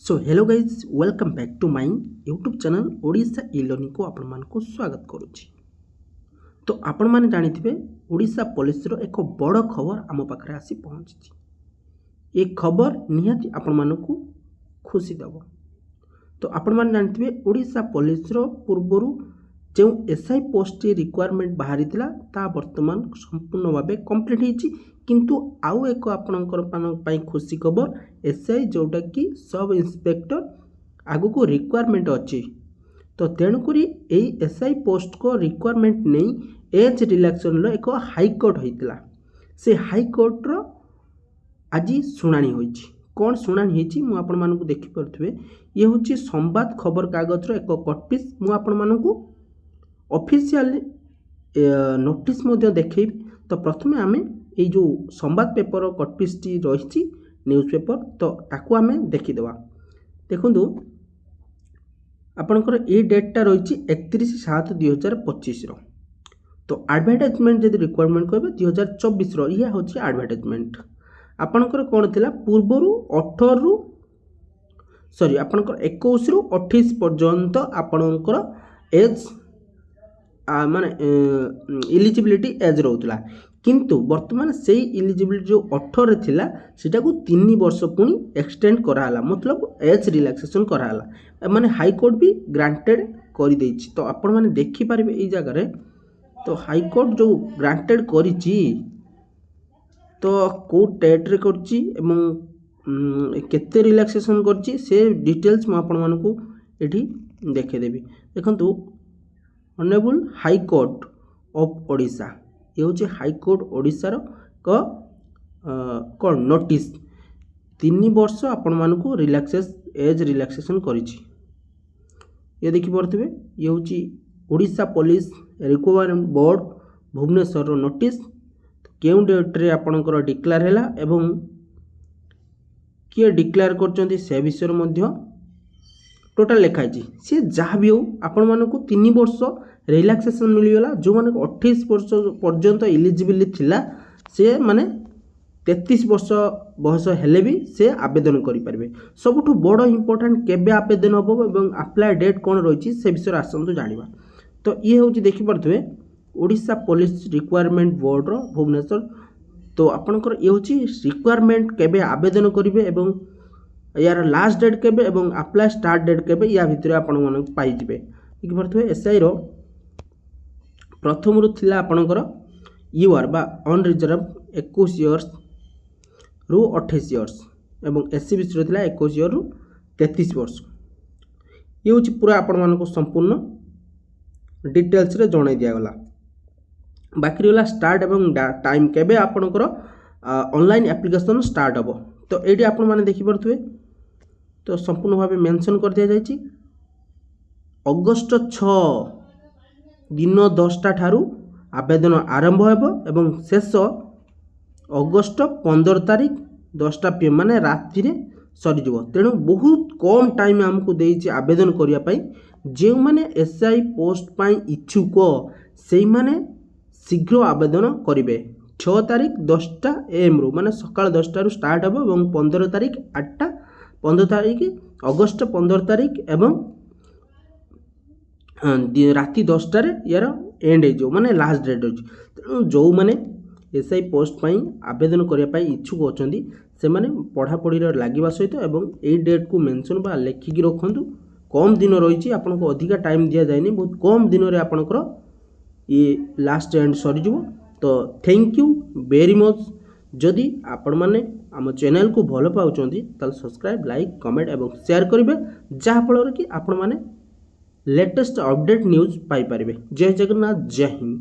So hello guys welcome back to my YouTube channel Odisha e-learning को आपण मानक स्वागत करुच्ची। तो आपण माने जानिथिबे ओडिशा पुलिस रो एक बड़ खबर आम पाखरे आसी पहुंची। ये खबर निहाती आपण मानक खुशी दब। तो आपण माने जानिथिबे ओडिशा पुलिस रो पूर्वरु जो एसआई पोस्ट रिक्वायरमेंट बाहरी थिला ता वर्तमान संपूर्ण भाव कंप्लीट होईची। किंतु आउ एक आपणकर खुशी खबर एसआई जोटा कि सब इंस्पेक्टर आगु को रिक्वायरमेंट अच्छी। तो तेणुक एसआई पोस्ट को रिक्वायरमेंट नहीं एज रिलैक्सेशन एक हाईकोर्ट होता से हाईकोर्टर आज शुणाणी होईची। कौन शुणाणी होईची मु आपण मानकु देखि परथुबे। ये होची संवाद खबर कागज रो एक कटपीस मु आपण मानकु ऑफिशियल नोटिस मध्य देखै। तो प्रथमे आमे ये जो संवाद पेपर कटपीस टी रही न्यूज पेपर तो ताकू आमे देखि देवा। देखंतु आपनकर ए डेटटा रही 31/7/2025 रो। तो एडवर्टाइजमेंट जदि रिक्वायरमेंट कहबे 2024 रो ये होची एडवर्टाइजमेंट। आपनकर कोन थिला पूर्वरु 18 रु सॉरी आपनकर 21 रु 28 पर्यंत आपनकर एज माने इलिजिबिलिटी एज रोला। किंतु वर्तमान से इलिजिबिलिटी जो 18 थिला सेटा को 3 वर्ष पुनी एक्सटेंड कराला मतलब एज रिलैक्सेशन कराला माने हाई कोर्ट भी ग्रांटेड करि देछि। तो आपण माने देखि पारिबे ए जगह रे। तो हाई कोर्ट जो ग्रांटेड करिछि तो को डेट रे करछि एवं केते रिलैक्सेशन करछि से डिटेल्स म आपण मानकू एठी देखे देबी। देखंतु honourable high court of Odisha ये हूँ हाई कोर्ट ओडिशार कौन नोटिस 3 वर्ष आपण मानकू एज रिलैक्सेशन करिछि। ये देखि पारथिबे ये हूँ Odisha police recruitment board Bhubaneswar रो नोटिस केउ डेट रे आपणकर डिक्लेयर हैला एवं किए डिक्लेयर करचंती से विषय मध्य टोटाल लिखाई सी जहाँ भी हो आपण मानकू 3 वर्ष रिलैक्सेशन मिलगला। जो माने 28 वर्ष पर्यंत इलिजिबिलिटी थिला से माने 33 वर्ष बयस हेले भी से आवेदन करि परिबे। सबुठु बड़ इंपोर्टेंट केबे आवेदन होबो एवं अप्लाई डेट कोन रहिछि से विषय आसंतु जानिबा। तो ये होछि देखि परथबे ओडिशा पुलिस रिक्वायरमेंट बोर्ड रो भुवनेश्वर। तो आपनकर ये होछि रिक्वायरमेंट केबे आवेदन करिवे एवं यार लास्ट डेट केबे एवं अप्लाई स्टार्ट डेट केबे या भितर आपण मन पाई जिवे। देखि परथबे एसआई रो प्रथम रु थिला आपणकर यूआर बा अनरिजर्व 21 इयर्स रु 28 इयर्स एवं एससीबीसी रो थिला 21 इयर रु 33 वर्ष। ये होछि पूरा आपण मानको संपूर्ण डिटेल्स रे जणाई दिया गला। बाकी रहला स्टार्ट एवं टाइम केबे आपणकर ऑनलाइन एप्लीकेशन स्टार्ट हबो। तो एडी आपण माने देखि परथुवे तो संपूर्ण भाव मेंशन कर दिया जायछि अगस्त 6 दिन 10टा ठारू आवेदन आरंभ हेबो एवं शेष अगस्त 15 तारिख 10टा PM माने राति रे सरी जबो। तेणु बहुत कम टाइम हमको देइछि आवेदन करिया पई। जे माने एसआई पोस्ट पई इच्छुक सेई माने शीघ्र आवेदन करिवे। 6 तारिख 10टा AM रु माने सकाळ 10टा रु स्टार्ट हेबो एवं 15 तारिख 8टा 15 तारिख अगस्त 15 तारिख एवं राति 10टा रे यार एंड हो जो माने लास्ट डेट हो। तेणु जो माने एसआई पोस्ट पई आवेदन करिया पई इच्छुक अछंती से माने पढ़ा पढ़ी लागिबा सहित एवं ए डेट को मेंशन बा लेखिकी रखंतु। कम दिन रही आपनको अधिका टाइम दिया जायनी बहुत कम दिन रे आपनकर ये लास्ट एंड सरी जबो। तो थैंक यू वेरी मच। जदि आपण माने आम चैनल को भल पाउचंती ताल सब्सक्राइब लाइक कमेंट एवं शेयर करिवे जहाँ फल कि आपण माने लेटेस्ट अपडेट न्यूज पाई परिबे। जय जगन्नाथ जय हिंद।